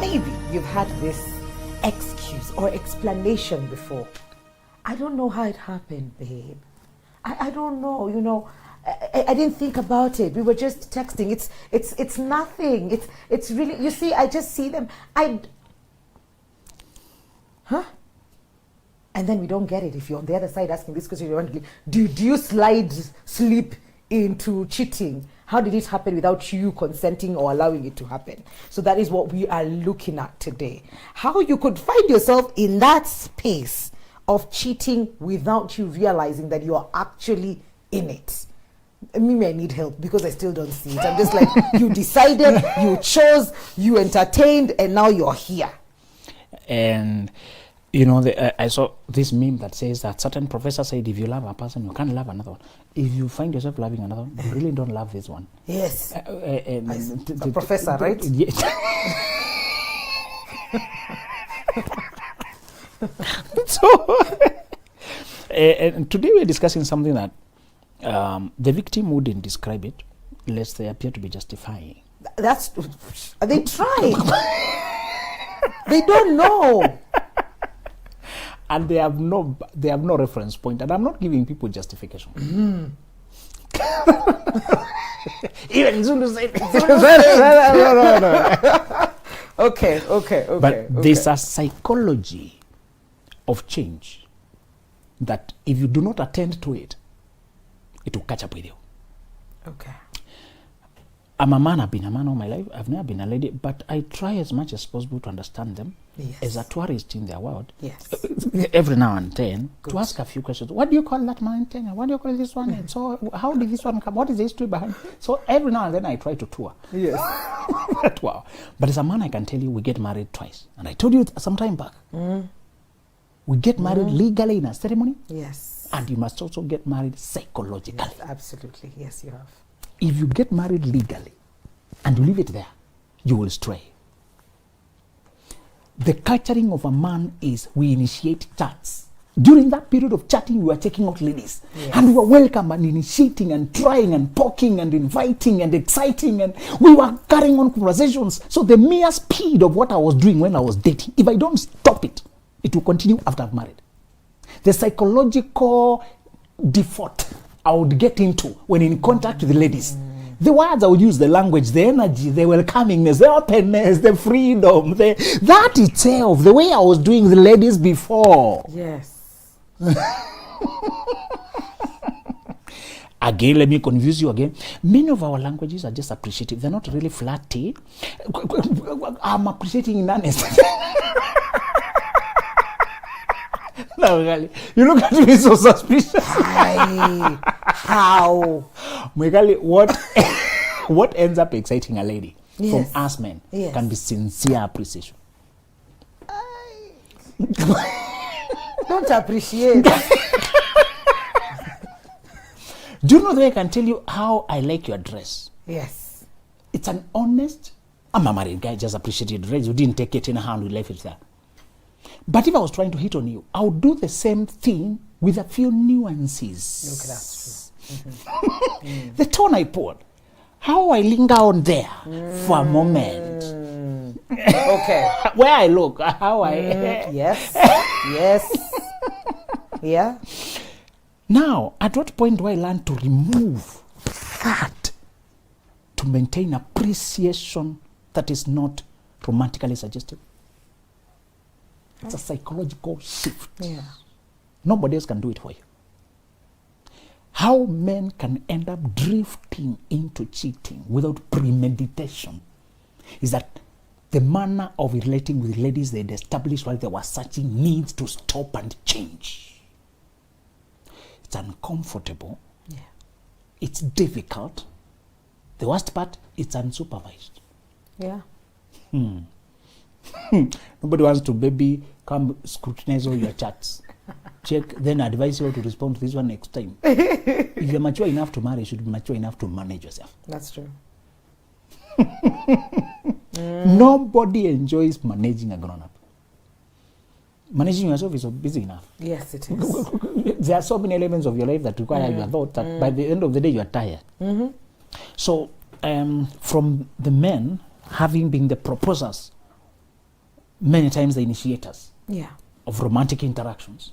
maybe you've had this excuse or explanation before. I don't know how it happened, babe. I don't know, you know. I didn't think about it. We were just texting. It's nothing. It's really, you see, I just see them. And then we don't get it. If you're on the other side asking this question, do you slip into cheating? How did it happen without you consenting or allowing it to happen? So that is what we are looking at today. How you could find yourself in that space of cheating without you realizing that you are actually in it. Me, I need help because I still don't see it. I'm just like, you decided, you chose, you entertained, and now you're here. And you know, I saw this meme that says that certain professor said, if you love a person, you can't love another one. If you find yourself loving another one, you really don't love this one. Yes. The professor, right? Yeah. So, and today we're discussing something that the victim wouldn't describe it, lest they appear to be justifying. They try. They don't know. And they have no reference point, and I'm not giving people justification. Even Zulu said no. Okay. But there's a psychology of change that if you do not attend to it, it will catch up with you. Okay. I'm a man, I've been a man all my life. I've never been a lady, but I try as much as possible to understand them. Yes. As a tourist in their world. Yes. Every now and then, Good. to ask a few questions. What do you call that mountain? What do you call this one? And so, how did this one come? What is the history behind? So every now and then I try to tour. Yes. Wow. But as a man, I can tell you, we get married twice. And I told you some time back. We get married legally in a ceremony. Yes. And you must also get married psychologically. Yes, absolutely. Yes, you have. If you get married legally and you leave it there, you will stray. The culturing of a man is we initiate chats. During that period of chatting, we are taking out ladies. Yes. And we were welcome and initiating and trying and poking and inviting and exciting, and we were carrying on conversations. So the mere speed of what I was doing when I was dating, if I don't stop it, it will continue after I've married. The psychological default I would get into when in contact with the ladies. The words I would use, the language, the energy, the welcomingness, the openness, the freedom, that itself, the way I was doing the ladies before. Yes. Again, let me confuse you again. Many of our languages are just appreciative. They're not really flatty. I'm appreciating in earnest. No, really. You look at me so suspicious. How? Megali, what ends up exciting a lady from us men can be sincere appreciation. Don't appreciate. Do you know that I can tell you how I like your dress? Yes. It's an honest, I'm a married guy, just appreciate your dress. You didn't take it in a hand, we left it there. But if I was trying to hit on you, I would do the same thing with a few nuances. Okay, that's true. The tone I put, how I linger on there for a moment. Okay. Where I look, how I... Yes. Yeah. Now, at what point do I learn to remove that to maintain appreciation that is not romantically suggestive? It's a psychological shift. Yeah. Nobody else can do it for you. How men can end up drifting into cheating without premeditation is that the manner of relating with ladies they'd established while they were searching needs to stop and change. It's uncomfortable. Yeah. It's difficult. The worst part, it's unsupervised. Yeah. Nobody wants to come scrutinize all your chats. Check, then advise you how to respond to this one next time. If you're mature enough to marry, you should be mature enough to manage yourself. That's true. Nobody enjoys managing a grown-up. Managing yourself is busy enough. Yes, it is. There are so many elements of your life that require your thought that by the end of the day you are tired. So from the men having been the proposers many times the initiators Yeah. of romantic interactions,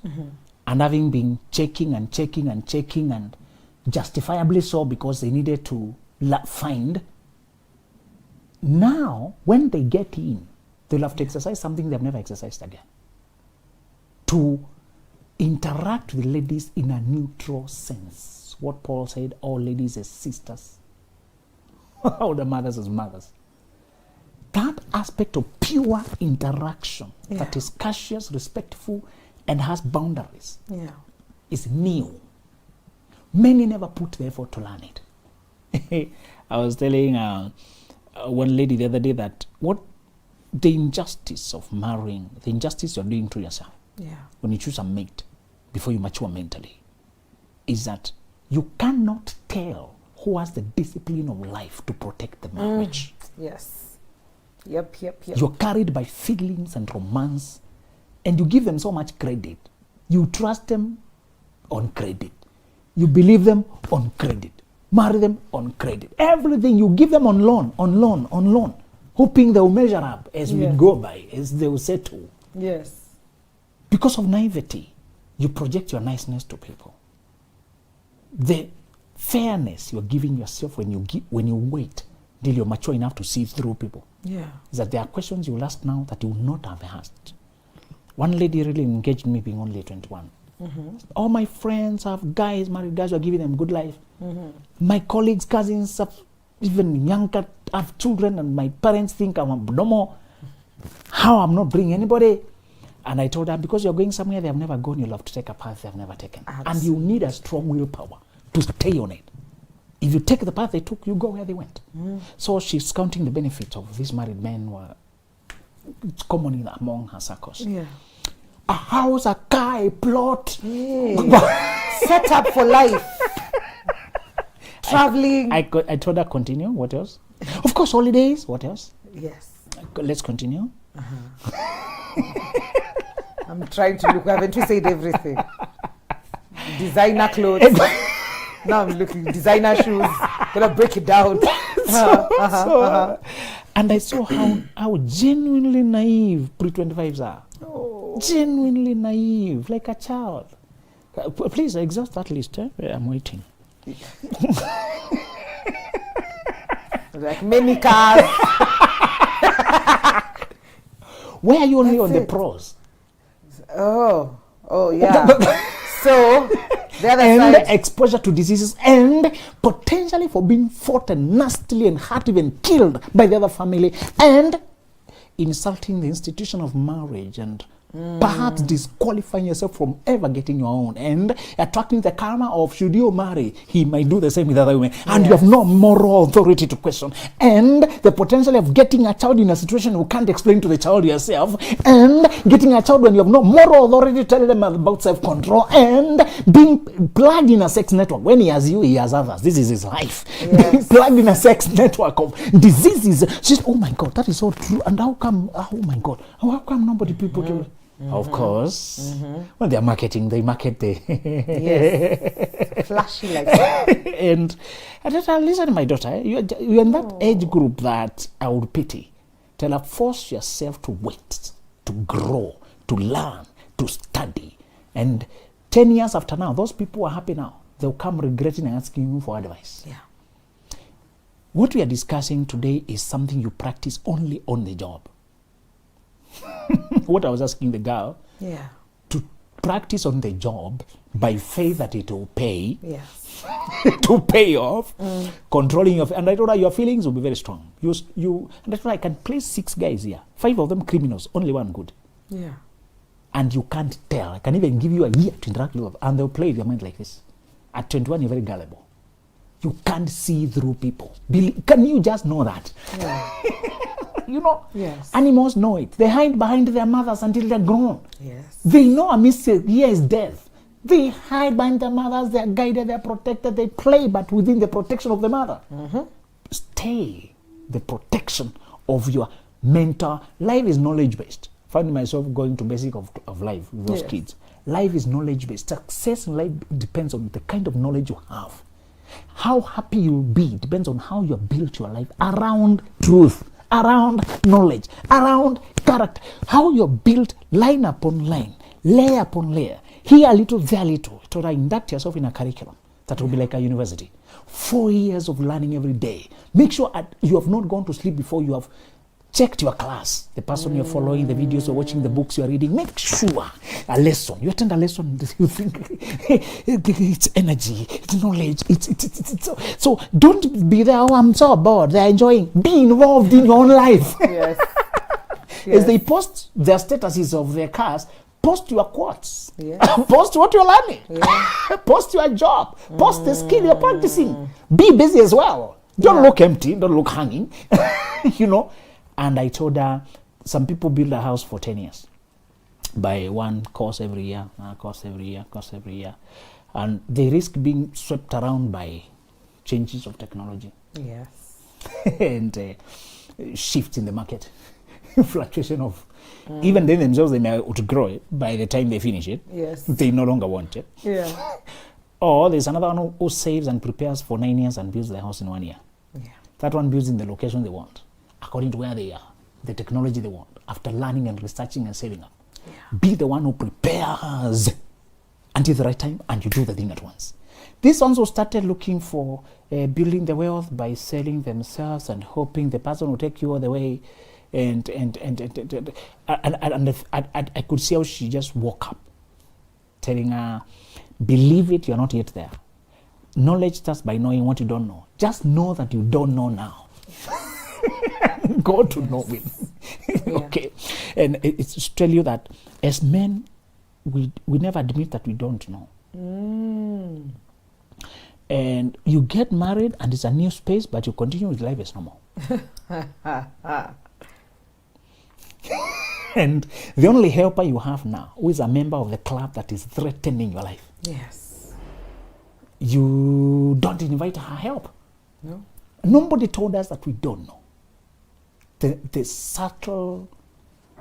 and having been checking and justifiably so because they needed to find. Now, when they get in, they'll have to exercise something they've never exercised again. To interact with ladies in a neutral sense. What Paul said, all ladies as sisters, all the mothers as mothers. That aspect of pure interaction that is courteous, respectful, and has boundaries is new. Many never put the effort to learn it. I was telling one lady the other day that what the injustice of marrying, the injustice you're doing to yourself when you choose a mate before you mature mentally, is that you cannot tell who has the discipline of life to protect the marriage. Yes. Yep. You're carried by feelings and romance, and you give them so much credit. You trust them on credit. You believe them on credit. Marry them on credit. Everything you give them on loan, hoping they will measure up as we go by, as they will settle. Yes. Because of naivety, you project your niceness to people. The fairness you're giving yourself when you wait till you're mature enough to see through people. Is that there are questions you will ask now that you will not have asked. One lady really engaged me being only 21. All my friends have guys, married guys who are giving them good life. My colleagues, cousins, have even younger, have children, and my parents think I'm abnormal. How I'm not bringing anybody? And I told her, because you're going somewhere they have never gone, you'll have to take a path they have never taken. Absolutely. And you need a strong willpower to stay on it. If you take the path they took, you go where they went. So she's counting the benefits of these married men who are common among her circles. A house, a car, a plot. Set up for life. Traveling. I told her, continue. What else? Of course, holidays. What else? Yes. Let's continue. I'm trying to look. Haven't we said everything? Designer clothes. Now I'm looking. Designer shoes. Gonna break it down. And I saw how genuinely naive pre-25s are. Genuinely naive, like a child. Please exhaust that list. I'm waiting. Like many cars. Where are you only on the pros? Oh yeah. So the other and side, exposure to diseases, and potentially for being fought and nastily and hurt, even killed by the other family, and insulting the institution of marriage, and perhaps disqualifying yourself from ever getting your own, and attracting the karma of, should you marry, he might do the same with other women, and you have no moral authority to question, and the potential of getting a child in a situation you can't explain to the child yourself, and getting a child when you have no moral authority to tell them about self-control, and being plugged in a sex network. When he has you, he has others. This is his life. Being plugged in a sex network of diseases. Just, oh my God, that is so true. And how come, oh my God, how come nobody people do it? Of course. When they're marketing, they market the flashy like that. and I told her, listen, my daughter, you're in that age group that I would pity. Tell her, force yourself to wait, to grow, to learn, to study. And 10 years after now, those people are happy now. They'll come regretting and asking you for advice. What we are discussing today is something you practice only on the job. What I was asking the girl, to practice on the job by faith that it will pay, to pay off, controlling your, and I told her your feelings will be very strong. And I told her I can place 6 guys here, 5 of them criminals, only 1 good. And you can't tell. I can even give you a year to interact with them, and they'll play with your mind like this. At 21, you're very gullible. You can't see through people. Can you just know that? You know, animals know it. They hide behind their mothers until they're grown. They know a mistake. Here is death. They hide behind their mothers. They are guided. They are protected. They play, but within the protection of the mother. Stay the protection of your mental. Life is knowledge-based. I found myself going to basic of life with those kids. Life is knowledge-based. Success in life depends on the kind of knowledge you have. How happy you'll be depends on how you built your life around truth, around knowledge, around character, how you're built line upon line, layer upon layer. Here a little, there a little. To induct yourself in a curriculum that will be like a university. 4 years of learning every day. Make sure you have not gone to sleep before you have checked your class, the person you're following, the videos you're watching, the books you're reading. Make sure a lesson. You attend a lesson, you think it's energy, it's knowledge, it's so don't be there, oh, I'm so bored, they're enjoying. Be involved in your own life. Yes. As they post their statuses of their cars, post your quotes. Yeah. Post what you're learning. Yeah. Post your job. Post the skill you're practicing. Be busy as well. Don't look empty. Don't look hanging. You know. And I told her, some people build a house for 10 years. By one course every year, course every year. And they risk being swept around by changes of technology. Yes. And shifts in the market. Fluctuation of even they themselves, they may outgrow it by the time they finish it. Yes. They no longer want it. Yeah. Or there's another one who saves and prepares for 9 years and builds the house in 1 year. Yeah. That one builds in the location they want, according to where they are, the technology they want, after learning and researching and saving up. Yeah. Be the one who prepares until the right time, and you do the thing at once. These ones who started looking for building the wealth by selling themselves and hoping the person will take you all the way. And I could see how she just woke up, telling her, believe it, you're not yet there. Knowledge starts by knowing what you don't know. Just know that you don't know now. Go to know it. Okay. And it's to tell you that as men, we never admit that we don't know. And you get married and it's a new space, but you continue with life as normal. And the only helper you have now, who is a member of the club that is threatening your life. Yes. You don't invite her help. No. Nobody told us that we don't know. The subtle,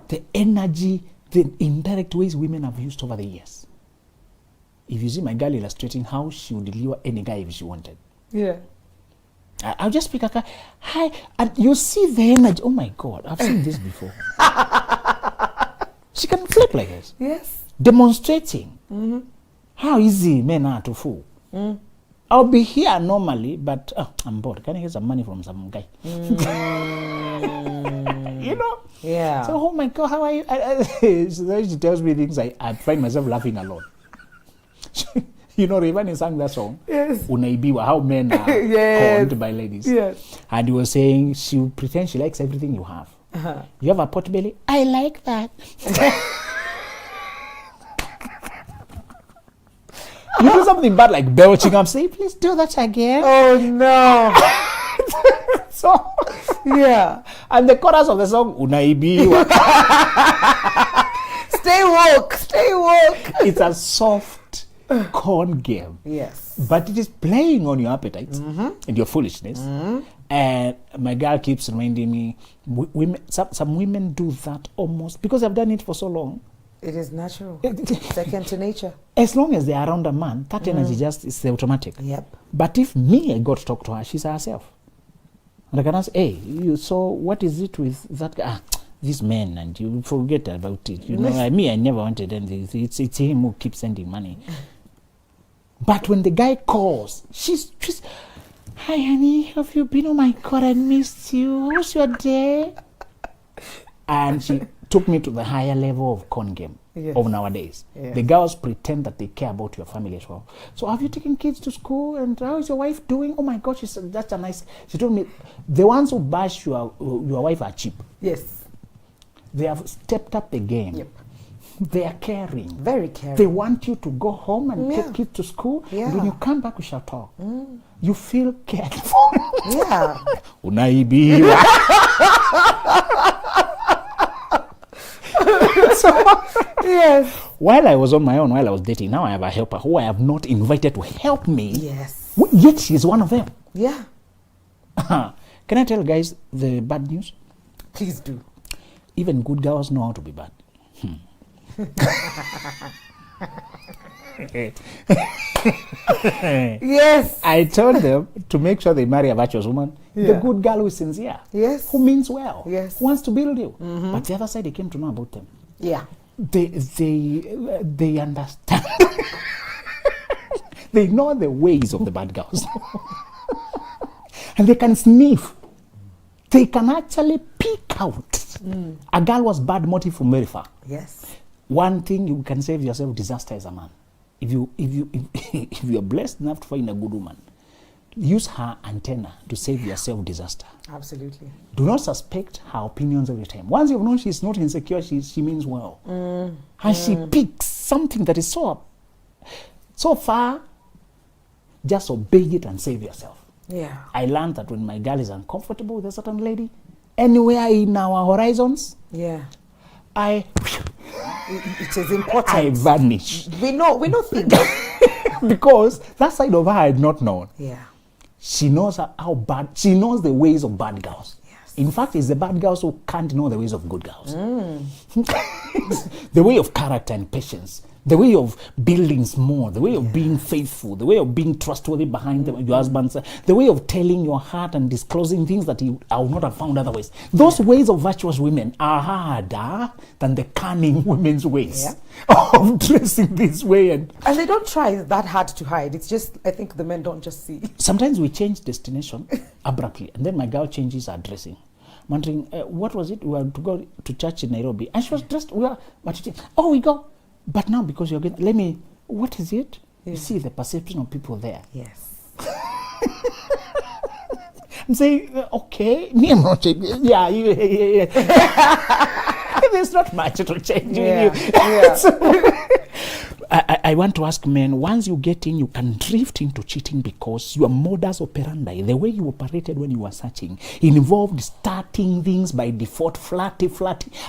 the energy, the indirect ways women have used over the years. If you see my girl illustrating how she would lure any guy if she wanted. Yeah. I'll just pick a car. Hi, and you see the energy. Oh my God, I've seen this before. She can flip like this. Yes. Demonstrating how easy men are to fool. I'll be here normally, but I'm bored. Can I get some money from some guy? You know? Yeah. So, oh my God, how are you? So then she tells me things, I find myself laughing alone. You know, Rayvani sang that song. Yes. Unaibiwa, how men are conned by ladies. Yes. And he was saying, she will pretend she likes everything you have. You have a pot belly? I like that. You do something bad like belching up, say, please do that again. Oh no. So, Yeah. And the chorus of the song, Unaibiwa. Stay woke. Stay woke. It's a soft con game. Yes. But it is playing on your appetites and your foolishness. And my girl keeps reminding me, women, some women do that almost because they've done it for so long. It is natural. Second to nature. As long as they are around a man, that energy just is automatic. Yep. But if me, I got to talk to her, she's herself. And I can ask, hey, so what is it with that guy? Ah, these men, and you forget about it. You know, I never wanted anything. It's him who keeps sending money. But when the guy calls, she's hi honey, have you been? Oh my God, I missed you. How's your day? And she took me to the higher level of con game of nowadays. Yes. The girls pretend that they care about your family as well. So have you taken kids to school? And how is your wife doing? Oh my God, she said, that's a nice. She told me, the ones who bash your wife are cheap. Yes. They have stepped up the game. Yep. They are caring. Very caring. They want you to go home and take kids to school. Yeah. And when you come back, we shall talk. You feel cared for. Yeah. Unaibiwa. So, yes. while I was on my own, while I was dating, now I have a helper who I have not invited to help me. Yes. Yet she's one of them. Yeah. Can I tell guys the bad news? Please do. Even good girls know how to be bad. Yes. I told them to make sure they marry a virtuous woman. Yeah. The good girl who is sincere. Yes. Who means well. Yes. Who wants to build you. But the other side, they came to know about them. Yeah. They understand. They know the ways of the bad girls. And they can sniff. They can actually pick out. A girl was bad motive from very far. Yes. One thing, you can save yourself disaster as a man. If you are blessed enough to find a good woman, use her antenna to save yourself disaster. Absolutely. Do not suspect her opinions every time. Once you've known she's not insecure, she means well. And she picks something that is so far, just obey it and save yourself. Yeah. I learned that when my girl is uncomfortable with a certain lady, anywhere in our horizons, Yeah. it is important. I vanish. We know things. Because that side of her I had not known. Yeah. She knows how bad, she knows the ways of bad girls. Yes. In fact, it's the bad girls who can't know the ways of good girls. The way of character and patience, the way of building small, the way of being faithful, the way of being trustworthy behind your husband's side, the way of telling your heart and disclosing things that I would not have found otherwise. Those ways of virtuous women are harder than the cunning women's ways of dressing this way. And they don't try that hard to hide. It's just, I think the men don't just see. sometimes we change destination abruptly, and then my girl changes her dressing. I'm wondering, what was it? We were to go to church in Nairobi, and she was dressed, we go. But now, because you're getting, what is it? Yeah. You see the perception of people there. Yes. I'm saying, okay, me, I'm not changing. Yeah. There's not much to change with you. Yeah. So, I want to ask men, once you get in, you can drift into cheating because your modus operandi, the way you operated when you were searching, involved starting things by default, flirty,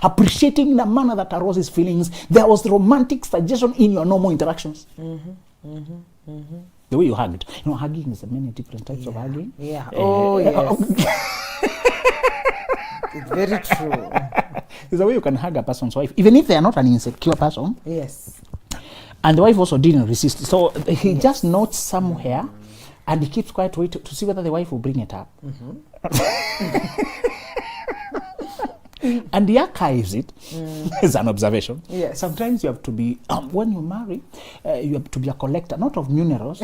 appreciating in a manner that arouses feelings. There was romantic suggestion in your normal interactions. The way you hugged. Hugging is many different types of hugging. Yeah. Yes. It's very true. There's a way you can hug a person's wife, even if they are not an insecure person. Yes. And the wife also didn't resist. So he just notes somewhere, and he keeps quiet to see whether the wife will bring it up. And he archives it as an observation. Yes. Sometimes you have to be, when you marry, you have to be a collector, not of minerals.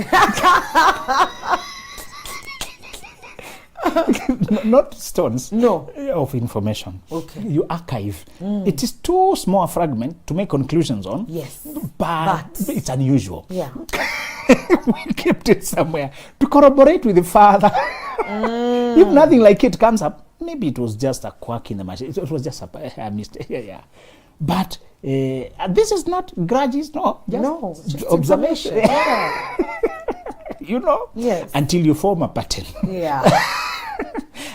Not stones. No. Of information. Okay. You archive. It is too small a fragment to make conclusions on. Yes. But it's unusual. Yeah. We kept it somewhere to corroborate with the father. If nothing like it comes up, maybe it was just a quirk in the machine. It was just a mistake. Yeah. But this is not grudges, no. Just observation. Yeah. Yes. Until you form a pattern. Yeah.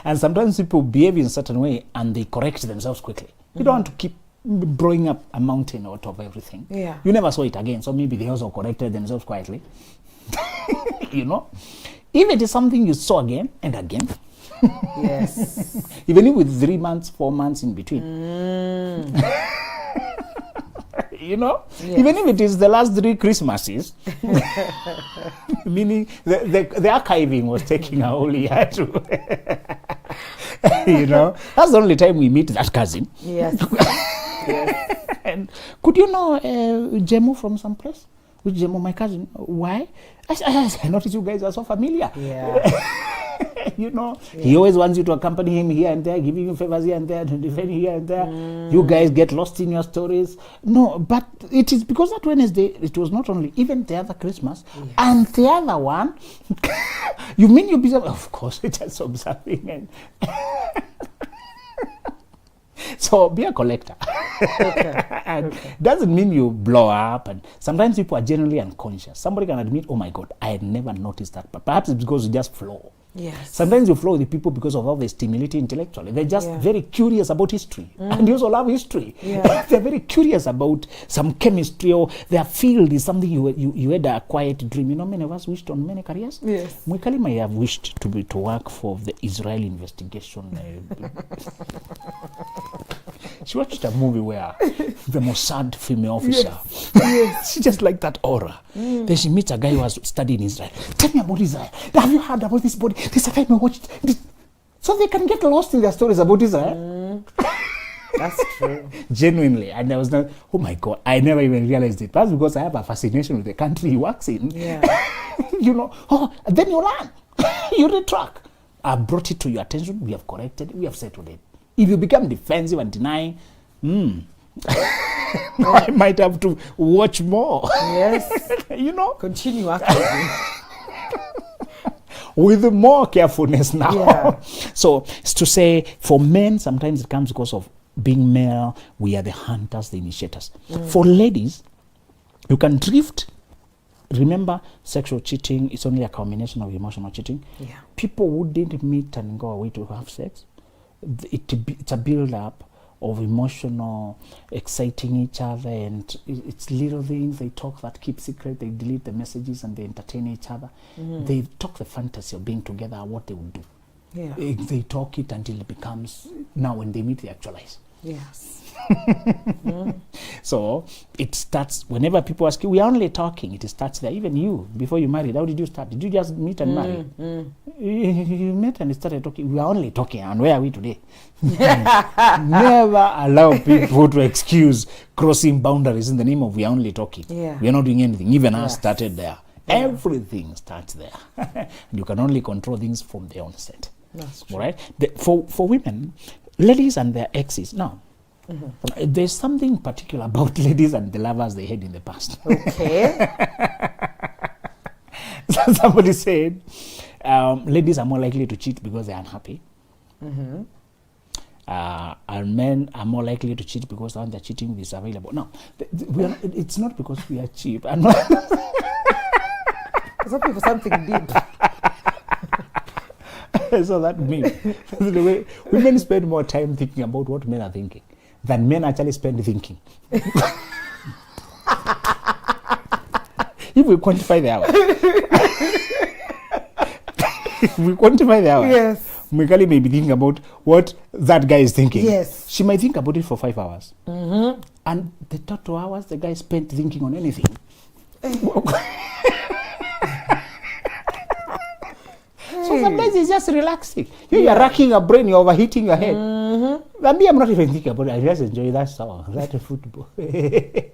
And sometimes people behave in a certain way and they correct themselves quickly. You don't want to keep blowing up a mountain out of everything. Yeah. You never saw it again, so maybe they also corrected themselves quietly. If it is something you saw again and again. Yes. Even if with 3 months, 4 months in between. Yes. Even if it is the last 3 Christmases, meaning the archiving was taking a whole year to, that's the only time we meet that cousin. Yes. Yes. And could you know Jemo from some place? Which Jemo, my cousin? Why? I noticed you guys are so familiar. Yeah. He always wants you to accompany him here and there, giving him favors here and there, to defend here and there. You guys get lost in your stories. No, but it is because that Wednesday, it was not only even the other Christmas, and the other one, you mean you be, of course, it's just observing. And so be a collector. And doesn't mean you blow up. And sometimes people are generally unconscious. Somebody can admit, oh my God, I had never noticed that. But perhaps it's because you just flow. Yes. Sometimes you flow with people because of how they stimulate you intellectually. They're just very curious about history. And you also love history. Yeah. They're very curious about some chemistry, or their field is something you had a quiet dream. You know, many of us wished on many careers. Yes. Mwikali may have wished to work for the Israel investigation. She watched a movie where the Mossad female officer, she just liked that aura. Then she meets a guy who has studied in Israel. Tell me about Israel. Have you heard about this body? This time I watched this. So they can get lost in their stories about Israel. That's true. Genuinely. And I was not, oh my God, I never even realized it. That's because I have a fascination with the country he works in. Yeah. You know, then you learn. You retrack. I brought it to your attention. We have corrected it. We have settled it. If you become defensive and denying, I might have to watch more. Yes. You know? Continue acting. With more carefulness now. Yeah. So it's to say, for men, sometimes it comes because of being male. We are the hunters, the initiators. For ladies, you can drift. Remember, sexual cheating is only a combination of emotional cheating. Yeah. People wouldn't meet and go away to have sex. It's a build-up of emotional, exciting each other, and it's little things. They talk that keep secret. They delete the messages and they entertain each other. They talk the fantasy of being together, what they would do. Yeah. They talk it until it becomes, now when they meet, they actualize. Yes. So it starts, whenever people ask you, we are only talking, it starts there. Even you, before you married, how did you start? Did you just meet and marry? You met and started talking. We are only talking, and where are we today? Never allow people to excuse crossing boundaries in the name of we are only talking. Yeah. We are not doing anything. Even us started there. Everything starts there. And you can only control things from the onset. That's true. All right? For women, ladies and their exes, now, there's something particular about ladies and the lovers they had in the past. Okay. Somebody said, ladies are more likely to cheat because they're unhappy. And men are more likely to cheat because the one they're cheating with is available. No, it's not because we are cheap. I'm not It's hoping for something deep. So that means the way women spend more time thinking about what men are thinking than men actually spend thinking. If we quantify the hour, Yes. Mikali may be thinking about what that guy is thinking. Yes. She might think about it for 5 hours. And the total hours the guy spent thinking on anything. So sometimes it's just relaxing. You're racking your brain, you're overheating your head. And me, I'm not even thinking about it. I just enjoy that song, that football. It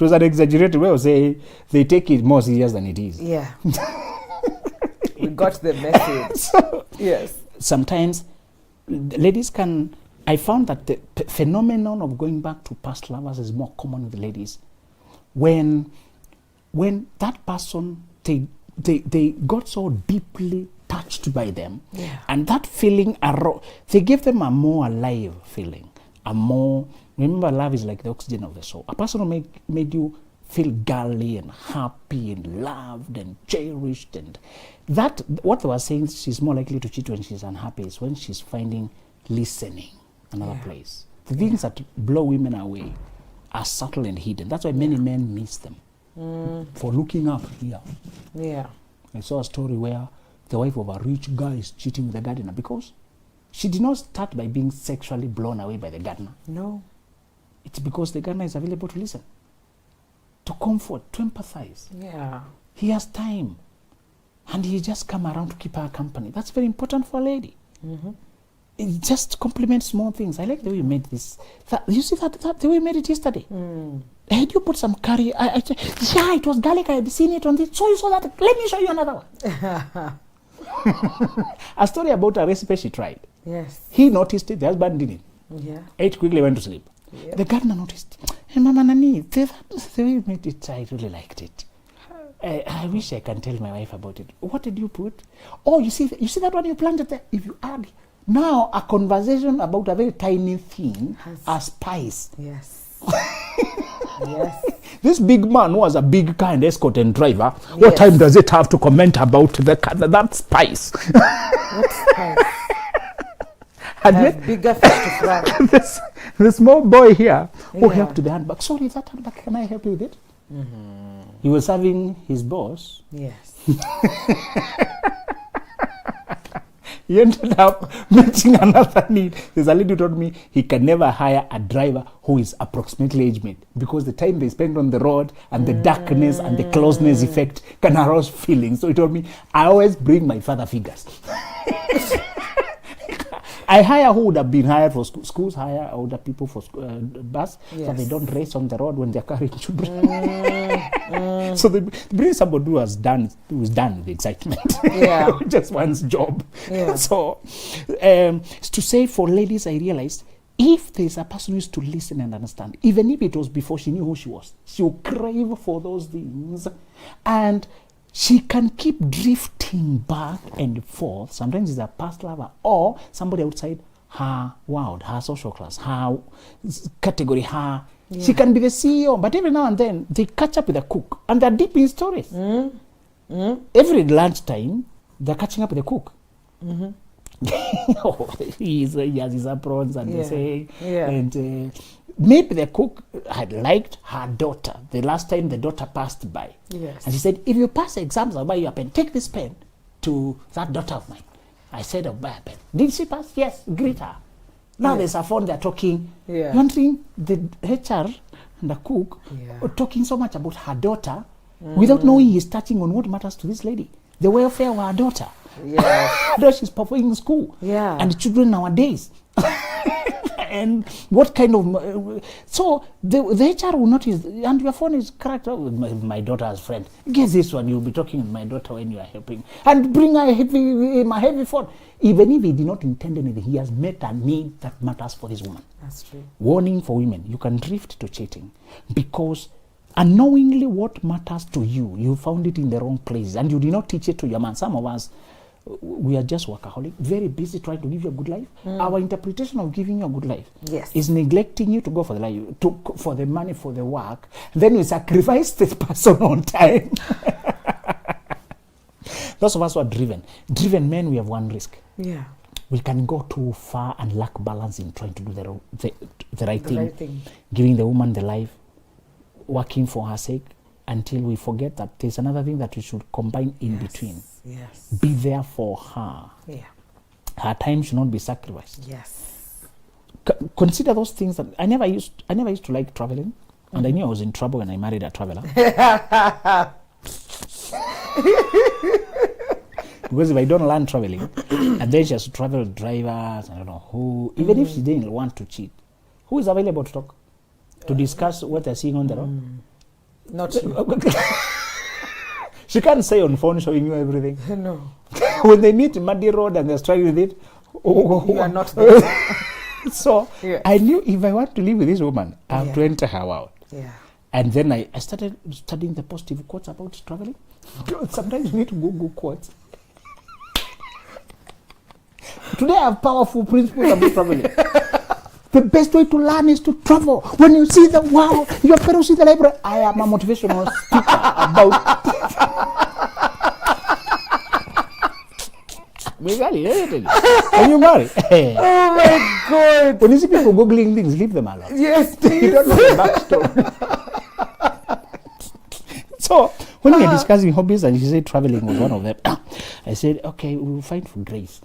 was an exaggerated way of saying they take it more serious than it is. Yeah. We got the message. So, Yes. sometimes ladies can, I found that the phenomenon of going back to past lovers is more common with ladies. When that person, they got so deeply touched by them, and that feeling, they gave them a more alive feeling, remember, love is like the oxygen of the soul. A person who made you feel girly and happy and loved and cherished, and that, what they were saying, she's more likely to cheat when she's unhappy is when she's finding listening another place. The things that blow women away are subtle and hidden. That's why many men miss them for looking up here. Yeah. I saw a story where the wife of a rich guy is cheating with the gardener because she did not start by being sexually blown away by the gardener. No. It's because the gardener is available to listen, to comfort, to empathize. Yeah. He has time, and he just come around to keep her company. That's very important for a lady. It just complements small things. I like the way you made this. You see that the way you made it yesterday? Had you put some curry? Yeah, it was garlic. I had seen it on this. So you saw that. Let me show you another one. A story about a recipe she tried. Yes. He noticed it. The husband didn't. Yeah. Ate quickly, went to sleep. Yeah. The gardener noticed. Hey, Mama Nani, the way you made it, I really liked it. I wish I can tell my wife about it. What did you put? Oh, you see that one you planted there? If you add now a conversation about a very tiny thing, a spice. Yes. Yes. This big man who was a big car and escort and driver, what Yes. time does it have to comment about the car, that spice? What spice? And Have yet, bigger fish to fry. the small boy here who Yeah. helped the handbag. Sorry, that handbag, can I help you with it? He was serving his boss. Yes. He ended up meeting another need. There's a lady who told me he can never hire a driver who is approximately age mate because the time they spend on the road and the darkness and the closeness effect can arouse feelings. So he told me, I always bring my father figures. I hire who would have been hired for schools, hire older people for bus, so Yes. they don't race on the road when they're carrying children. So they bring somebody who is done with the excitement. Yeah. Who just wants job. Yeah. So to say for ladies, I realized if there's a person who is to listen and understand, even if it was before she knew who she was, she will crave for those things, and she can keep drifting back and forth. Sometimes it's a past lover or somebody outside her world, her social class, her category, her. Yeah. She can be the CEO, but every now and then they catch up with a cook and they're deep in stories. Every lunchtime, they're catching up with the cook. Oh, he has his aprons and Yeah. they say, Yeah. and maybe the cook had liked her daughter the last time the daughter passed by. Yes. And she said, if you pass the exams, I'll buy you a pen. Take this pen to that daughter of mine. I said, I'll buy a pen. Did she pass? Yes, greet her. Now Yeah. there's a phone, they're talking. Yeah. Wondering the HR and the cook Yeah. are talking so much about her daughter without knowing he's touching on what matters to this lady. The welfare of her daughter. Yes. How she's performing in school. Yeah. And the children nowadays. And what kind of so the HR will notice, and your phone is cracked out with my daughter's friend. Guess this one, you'll be talking with my daughter when you are helping, and bring a heavy phone. Even if he did not intend anything, he has met a need that matters for this woman. That's true. Warning for women: you can drift to cheating because unknowingly what matters to you, you found it in the wrong place, and you did not teach it to your man. Some of us, we are just workaholic, very busy trying to give you a good life. Our interpretation of giving you a good life Yes. is neglecting you to go for the life, for the money, for the work. Then we sacrifice the person on time. Those of us who are driven men, we have one risk. Yeah. We can go too far and lack balance in trying to do the right The thing, right thing. giving the woman the life, working for her sake, until we forget that there's another thing that we should combine in between. Yes. Be there for her. Yeah. Her time should not be sacrificed. Yes. Consider those things that I never used to like traveling, and I knew I was in trouble when I married a traveler. Because if I don't learn traveling, and then she has to travel with drivers, I don't know who, even if she didn't want to cheat, who is available to talk, to discuss what they're seeing on the road? Not you. She can't say on phone showing you everything. No. When they meet muddy road and they're struggling with it, You are not there. so Yeah. I knew if I want to live with this woman, I have to Yeah. enter her world. Yeah. And then I started studying the positive quotes about traveling. Sometimes you need to Google quotes. Today I have powerful principles about traveling. The best way to learn is to travel. When you see the world, your parents see the library. I am a motivational speaker about. When you marry, Oh my God. when you see people googling things, leave them alone. Yes, You don't know please. the backstory. So when we were discussing hobbies and she said traveling was one of them, I said, okay, we'll find for Grace.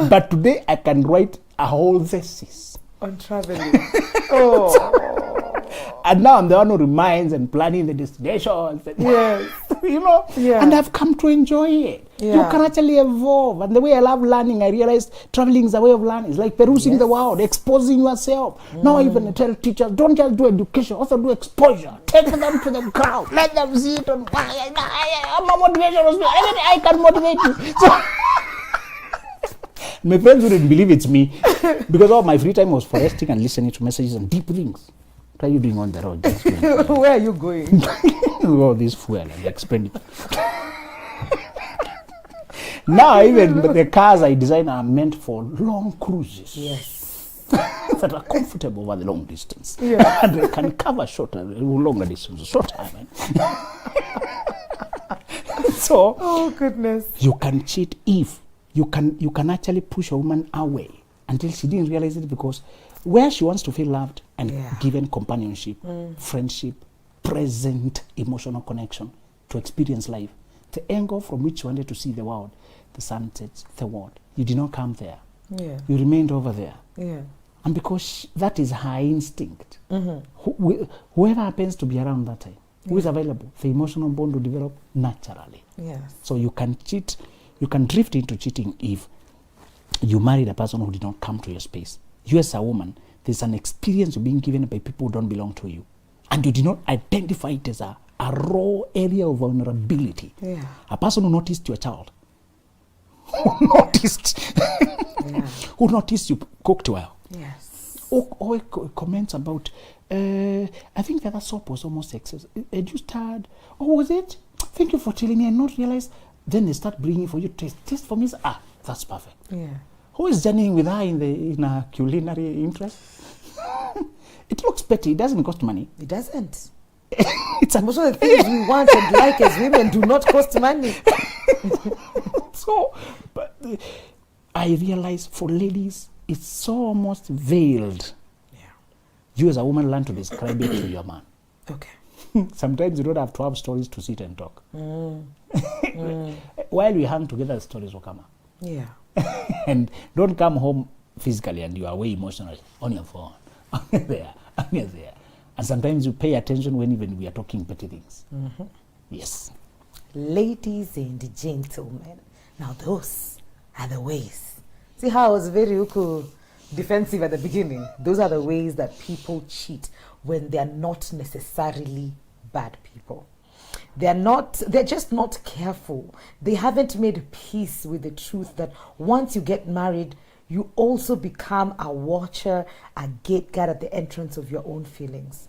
But today I can write a whole thesis. On traveling. Oh. And now I'm the one who reminds and planning the destinations. And Yes. you know, Yeah. and I've come to enjoy it. You Yeah. can actually evolve. And the way I love learning, I realized traveling is a way of learning. It's like perusing the world, exposing yourself. Now I even tell teachers, don't just do education, also do exposure. Take them to the crowd. Let them see it on. I'm a motivational speaker. I can motivate you. So, my friends wouldn't believe it's me because all my free time was for resting and listening to messages and deep things. What are you doing on the road? Just doing Where are you going? all this fuel and expenditure. Now even the cars I design are meant for long cruises. Yes. that are comfortable over the long distance. Yeah. And they can cover shorter, longer distance, short time. So, Oh goodness. you can cheat if you can actually push a woman away until she didn't realize it, because where she wants to feel loved and given companionship, friendship, present emotional connection to experience life, the angle from which you wanted to see the world, the sunsets, the world, you did not come there. Yeah. You remained over there. Yeah. And because that is her instinct, whoever happens to be around that time, who is available, the emotional bond will develop naturally. Yes. So you can cheat, you can drift into cheating if you married a person who did not come to your space. You as a woman, there's an experience you're being given by people who don't belong to you. And you did not identify it as a raw area of vulnerability. Yeah. A person who noticed your child, who noticed you cooked well. Yes. Or comments about, I think the other soap was almost excess. You started, oh, was it? Thank you for telling me. I not realized. Then they start bringing for you taste for me. That's perfect. Yeah. Who is journeying with her in a culinary interest? It looks petty. It doesn't cost money. It doesn't. It's Most of the things we want and like as women do not cost money. So, but I realize for ladies, it's so almost veiled. Yeah. You as a woman learn to describe it to your man. Okay. Sometimes you don't have to have stories to sit and talk. While we hang together, the stories will come up. Yeah. And don't come home physically and you are way emotionally on your phone. On your there. And sometimes you pay attention when even we are talking petty things. Yes. Ladies and gentlemen, now those are the ways. See how I was very defensive at the beginning? Those are the ways that people cheat when they are not necessarily bad people. They're just not careful. They haven't made peace with the truth that once you get married, you also become a watcher, a gate guard at the entrance of your own feelings.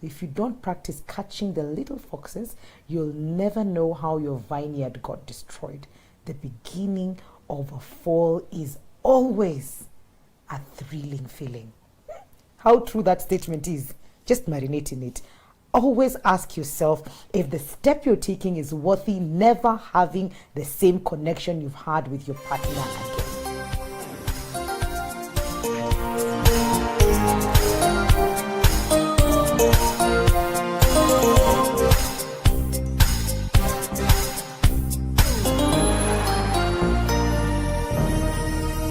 If you don't practice catching the little foxes, you'll never know how your vineyard got destroyed. The beginning of a fall is always a thrilling feeling. How true that statement is, just marinate in it. Always ask yourself if the step you're taking is worthy never having the same connection you've had with your partner again.